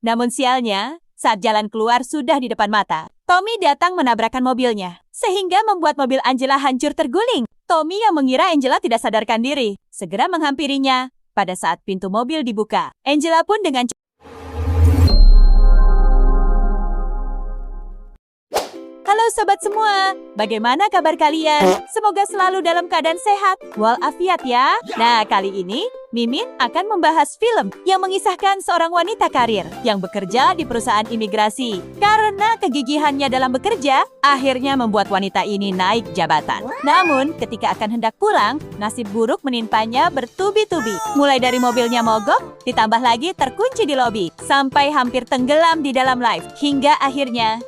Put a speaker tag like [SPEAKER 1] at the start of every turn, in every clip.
[SPEAKER 1] Namun sialnya, saat jalan keluar sudah di depan mata, Tommy datang menabrakkan mobilnya, sehingga membuat mobil Angela hancur terguling. Tommy yang mengira Angela tidak sadarkan diri, segera menghampirinya. Pada saat pintu mobil dibuka, Angela pun dengan Halo sobat semua, bagaimana kabar kalian? Semoga selalu dalam keadaan sehat walafiat ya. Nah, kali ini Mimin akan membahas film yang mengisahkan seorang wanita karir yang bekerja di perusahaan imigrasi. Karena kegigihannya dalam bekerja, akhirnya membuat wanita ini naik jabatan. Namun, ketika akan hendak pulang, nasib buruk menimpanya bertubi-tubi. Mulai dari mobilnya mogok, ditambah lagi terkunci di lobi, sampai hampir tenggelam di dalam lift. Hingga akhirnya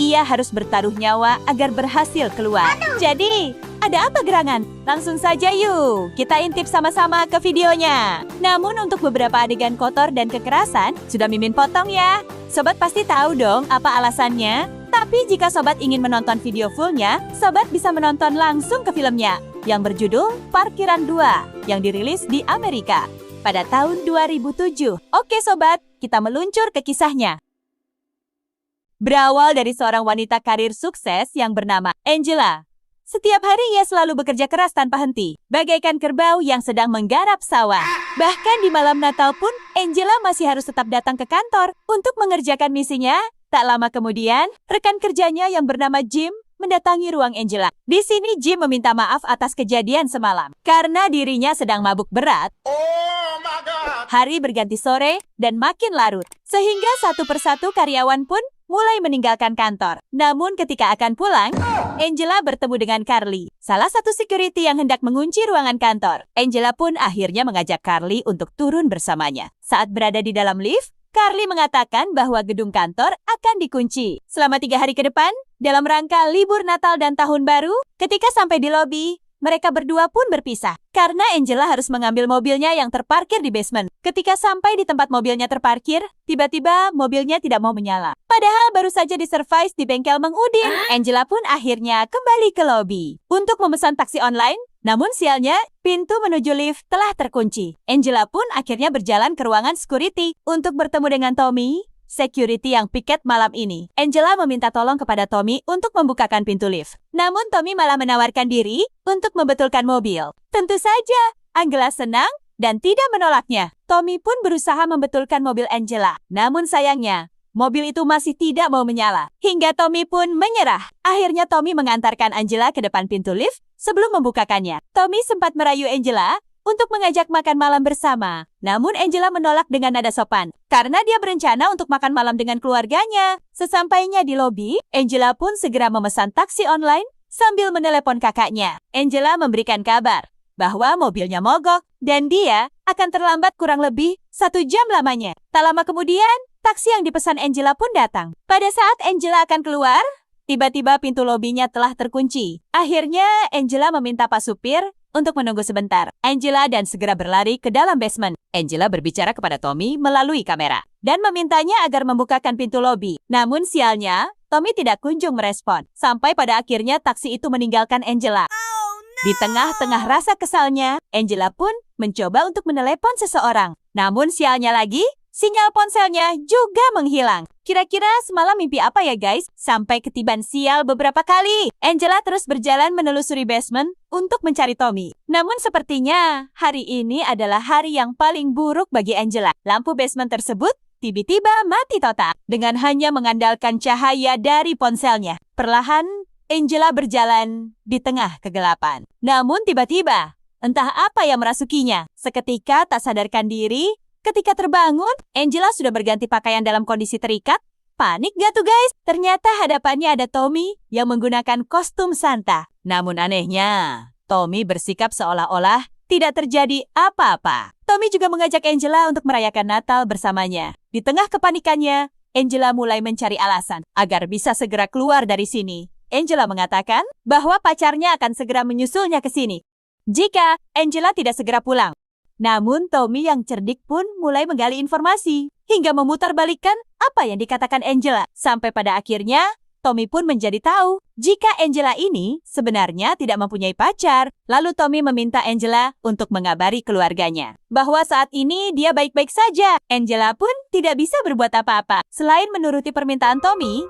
[SPEAKER 1] ia harus bertaruh nyawa agar berhasil keluar. Jadi, ada apa gerangan? Langsung saja yuk, kita intip sama-sama ke videonya. Namun untuk beberapa adegan kotor dan kekerasan, sudah Mimin potong ya. Sobat pasti tahu dong apa alasannya. Tapi jika sobat ingin menonton video fullnya, sobat bisa menonton langsung ke filmnya yang berjudul Parkiran 2 yang dirilis di Amerika pada tahun 2007. Oke sobat, kita meluncur ke kisahnya. Berawal dari seorang wanita karir sukses yang bernama Angela. Setiap hari ia selalu bekerja keras tanpa henti, bagaikan kerbau yang sedang menggarap sawah. Bahkan di malam Natal pun, Angela masih harus tetap datang ke kantor untuk mengerjakan misinya. Tak lama kemudian, rekan kerjanya yang bernama Jim mendatangi ruang Angela. Di sini Jim meminta maaf atas kejadian semalam, karena dirinya sedang mabuk berat. Hari berganti sore dan makin larut, sehingga satu persatu karyawan pun mulai meninggalkan kantor. Namun ketika akan pulang, Angela bertemu dengan Carly, salah satu security yang hendak mengunci ruangan kantor. Angela pun akhirnya mengajak Carly untuk turun bersamanya. Saat berada di dalam lift, Carly mengatakan bahwa gedung kantor akan dikunci selama 3 hari ke depan dalam rangka libur Natal dan Tahun Baru. Ketika sampai di lobi, mereka berdua pun berpisah karena Angela harus mengambil mobilnya yang terparkir di basement. Ketika sampai di tempat mobilnya terparkir, tiba-tiba mobilnya tidak mau menyala. Padahal baru saja diservis di bengkel Mang Udin. Angela pun akhirnya kembali ke lobi untuk memesan taksi online. Namun sialnya, pintu menuju lift telah terkunci. Angela pun akhirnya berjalan ke ruangan security untuk bertemu dengan Tommy, security yang piket malam ini. Angela meminta tolong kepada Tommy untuk membukakan pintu lift. Namun Tommy malah menawarkan diri untuk membetulkan mobil. Tentu saja, Angela senang dan tidak menolaknya. Tommy pun berusaha membetulkan mobil Angela. Namun sayangnya, mobil itu masih tidak mau menyala. Hingga Tommy pun menyerah. Akhirnya Tommy mengantarkan Angela ke depan pintu lift sebelum membukakannya. Tommy sempat merayu Angela untuk mengajak makan malam bersama. Namun Angela menolak dengan nada sopan, karena dia berencana untuk makan malam dengan keluarganya. Sesampainya di lobi, Angela pun segera memesan taksi online sambil menelepon kakaknya. Angela memberikan kabar bahwa mobilnya mogok dan dia akan terlambat kurang lebih 1 jam lamanya. Tak lama kemudian, taksi yang dipesan Angela pun datang. Pada saat Angela akan keluar, tiba-tiba pintu lobinya telah terkunci. Akhirnya Angela meminta Pak Supir untuk menunggu sebentar. Angela dan segera berlari ke dalam basement. Angela berbicara kepada Tommy melalui kamera dan memintanya agar membukakan pintu lobi. Namun sialnya, Tommy tidak kunjung merespon. Sampai pada akhirnya taksi itu meninggalkan Angela. Di tengah-tengah rasa kesalnya, Angela pun mencoba untuk menelepon seseorang. Namun sialnya lagi, sinyal ponselnya juga menghilang. Kira-kira semalam mimpi apa ya guys? Sampai ketiban sial beberapa kali. Angela terus berjalan menelusuri basement untuk mencari Tommy. Namun sepertinya hari ini adalah hari yang paling buruk bagi Angela. Lampu basement tersebut tiba-tiba mati total dengan hanya mengandalkan cahaya dari ponselnya. Perlahan Angela berjalan di tengah kegelapan. Namun tiba-tiba, entah apa yang merasukinya. Seketika tak sadarkan diri, ketika terbangun, Angela sudah berganti pakaian dalam kondisi terikat. Panik gak tuh guys? Ternyata hadapannya ada Tommy yang menggunakan kostum Santa. Namun anehnya, Tommy bersikap seolah-olah tidak terjadi apa-apa. Tommy juga mengajak Angela untuk merayakan Natal bersamanya. Di tengah kepanikannya, Angela mulai mencari alasan agar bisa segera keluar dari sini. Angela mengatakan bahwa pacarnya akan segera menyusulnya ke sini jika Angela tidak segera pulang. Namun Tommy yang cerdik pun mulai menggali informasi hingga memutarbalikkan apa yang dikatakan Angela. Sampai pada akhirnya Tommy pun menjadi tahu jika Angela ini sebenarnya tidak mempunyai pacar. Lalu Tommy meminta Angela untuk mengabari keluarganya bahwa saat ini dia baik-baik saja. Angela pun tidak bisa berbuat apa-apa selain menuruti permintaan Tommy.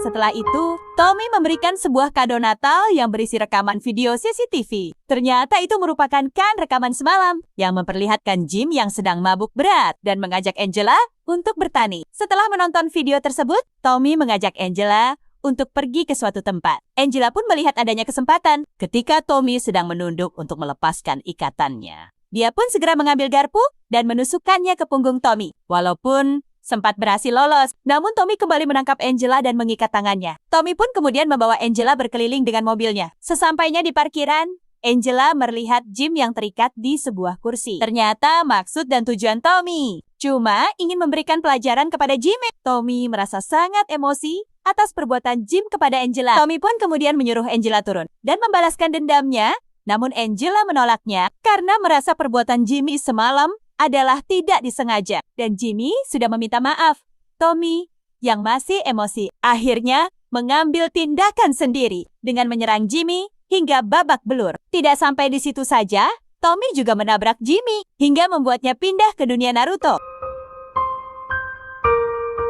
[SPEAKER 1] Setelah itu, Tommy memberikan sebuah kado Natal yang berisi rekaman video CCTV. Ternyata itu merupakan rekaman semalam yang memperlihatkan Jim yang sedang mabuk berat dan mengajak Angela untuk bertani. Setelah menonton video tersebut, Tommy mengajak Angela untuk pergi ke suatu tempat. Angela pun melihat adanya kesempatan ketika Tommy sedang menunduk untuk melepaskan ikatannya. Dia pun segera mengambil garpu dan menusukkannya ke punggung Tommy. Walaupun sempat berhasil lolos, namun Tommy kembali menangkap Angela dan mengikat tangannya. Tommy pun kemudian membawa Angela berkeliling dengan mobilnya. Sesampainya di parkiran, Angela melihat Jim yang terikat di sebuah kursi. Ternyata maksud dan tujuan Tommy cuma ingin memberikan pelajaran kepada Jim. Tommy merasa sangat emosi atas perbuatan Jim kepada Angela. Tommy pun kemudian menyuruh Angela turun dan membalaskan dendamnya. Namun Angela menolaknya karena merasa perbuatan Jimmy semalam adalah tidak disengaja dan Jimmy sudah meminta maaf. Tommy yang masih emosi akhirnya mengambil tindakan sendiri dengan menyerang Jimmy hingga babak belur. Tidak sampai di situ saja, Tommy juga menabrak Jimmy hingga membuatnya pindah ke dunia Naruto.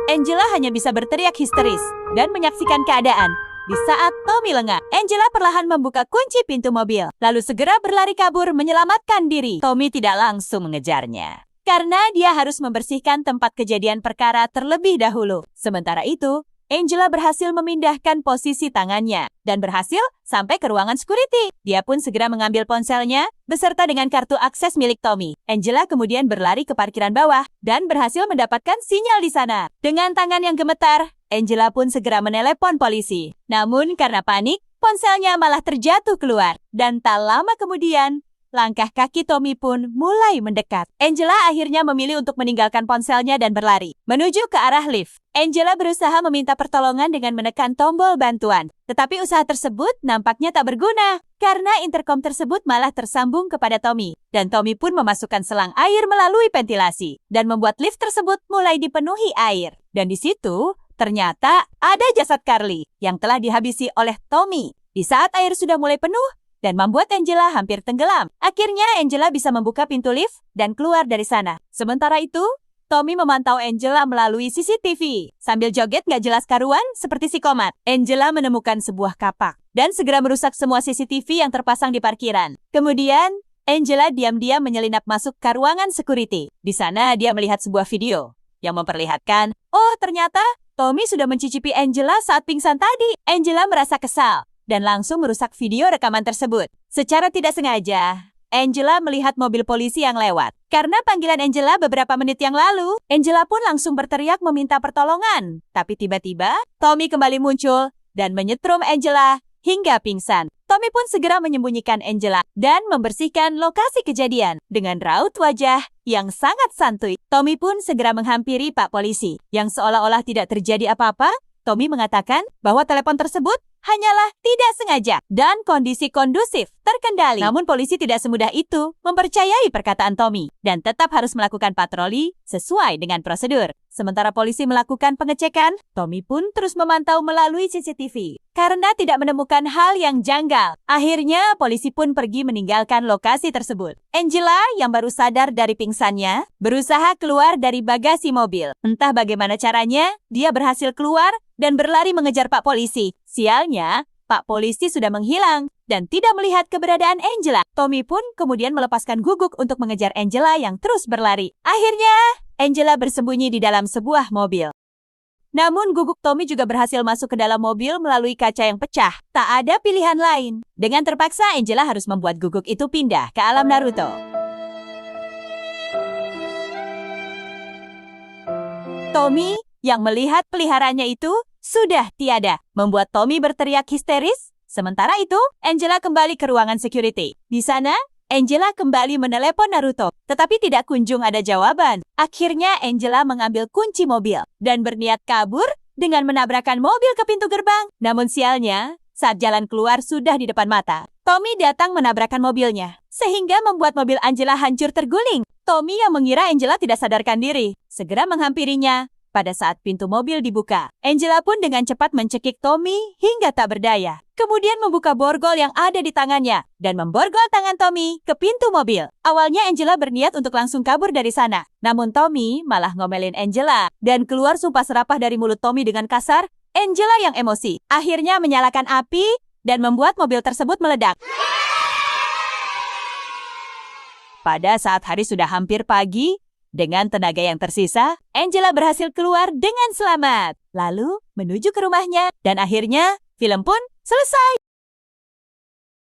[SPEAKER 1] Angela hanya bisa berteriak histeris dan menyaksikan keadaan. Di saat Tommy lengah, Angela perlahan membuka kunci pintu mobil, lalu segera berlari kabur menyelamatkan diri. Tommy tidak langsung mengejarnya, karena dia harus membersihkan tempat kejadian perkara terlebih dahulu. Sementara itu, Angela berhasil memindahkan posisi tangannya dan berhasil sampai ke ruangan security. Dia pun segera mengambil ponselnya beserta dengan kartu akses milik Tommy. Angela kemudian berlari ke parkiran bawah dan berhasil mendapatkan sinyal di sana. Dengan tangan yang gemetar, Angela pun segera menelepon polisi. Namun karena panik, ponselnya malah terjatuh keluar. Dan tak lama kemudian, langkah kaki Tommy pun mulai mendekat. Angela akhirnya memilih untuk meninggalkan ponselnya dan berlari menuju ke arah lift. Angela berusaha meminta pertolongan dengan menekan tombol bantuan. Tetapi usaha tersebut nampaknya tak berguna karena intercom tersebut malah tersambung kepada Tommy. Dan Tommy pun memasukkan selang air melalui ventilasi dan membuat lift tersebut mulai dipenuhi air. Dan di situ ternyata ada jasad Carly yang telah dihabisi oleh Tommy. Di saat air sudah mulai penuh dan membuat Angela hampir tenggelam. Akhirnya Angela bisa membuka pintu lift dan keluar dari sana. Sementara itu, Tommy memantau Angela melalui CCTV. Sambil joget gak jelas karuan seperti si komat. Angela menemukan sebuah kapak dan segera merusak semua CCTV yang terpasang di parkiran. Kemudian, Angela diam-diam menyelinap masuk ke ruangan security. Di sana dia melihat sebuah video yang memperlihatkan, oh ternyata Tommy sudah mencicipi Angela saat pingsan tadi. Angela merasa kesal dan langsung merusak video rekaman tersebut. Secara tidak sengaja, Angela melihat mobil polisi yang lewat. Karena panggilan Angela beberapa menit yang lalu, Angela pun langsung berteriak meminta pertolongan. Tapi tiba-tiba, Tommy kembali muncul dan menyetrum Angela hingga pingsan. Tommy pun segera menyembunyikan Angela dan membersihkan lokasi kejadian. Dengan raut wajah yang sangat santuy, Tommy pun segera menghampiri Pak Polisi. Yang seolah-olah tidak terjadi apa-apa, Tommy mengatakan bahwa telepon tersebut hanyalah tidak sengaja dan kondisi kondusif terkendali. Namun polisi tidak semudah itu mempercayai perkataan Tommy dan tetap harus melakukan patroli sesuai dengan prosedur. Sementara polisi melakukan pengecekan, Tommy pun terus memantau melalui CCTV karena tidak menemukan hal yang janggal. Akhirnya polisi pun pergi meninggalkan lokasi tersebut. Angela yang baru sadar dari pingsannya berusaha keluar dari bagasi mobil. Entah bagaimana caranya, dia berhasil keluar dan berlari mengejar Pak Polisi. Sialnya, Pak Polisi sudah menghilang dan tidak melihat keberadaan Angela. Tommy pun kemudian melepaskan guguk untuk mengejar Angela yang terus berlari. Akhirnya, Angela bersembunyi di dalam sebuah mobil. Namun guguk Tommy juga berhasil masuk ke dalam mobil melalui kaca yang pecah. Tak ada pilihan lain. Dengan terpaksa, Angela harus membuat guguk itu pindah ke alam Naruto. Tommy yang melihat peliharanya itu sudah tiada, membuat Tommy berteriak histeris. Sementara itu, Angela kembali ke ruangan security. Di sana, Angela kembali menelepon Naruto, tetapi tidak kunjung ada jawaban. Akhirnya, Angela mengambil kunci mobil dan berniat kabur dengan menabrakkan mobil ke pintu gerbang. Namun sialnya, saat jalan keluar sudah di depan mata, Tommy datang menabrakkan mobilnya, sehingga membuat mobil Angela hancur terguling. Tommy yang mengira Angela tidak sadarkan diri, segera menghampirinya. Pada saat pintu mobil dibuka, Angela pun dengan cepat mencekik Tommy hingga tak berdaya. Kemudian membuka borgol yang ada di tangannya dan memborgol tangan Tommy ke pintu mobil. Awalnya Angela berniat untuk langsung kabur dari sana. Namun Tommy malah ngomelin Angela dan keluar sumpah serapah dari mulut Tommy dengan kasar. Angela yang emosi akhirnya menyalakan api dan membuat mobil tersebut meledak. Pada saat hari sudah hampir pagi, dengan tenaga yang tersisa, Angela berhasil keluar dengan selamat. Lalu menuju ke rumahnya dan akhirnya film pun selesai.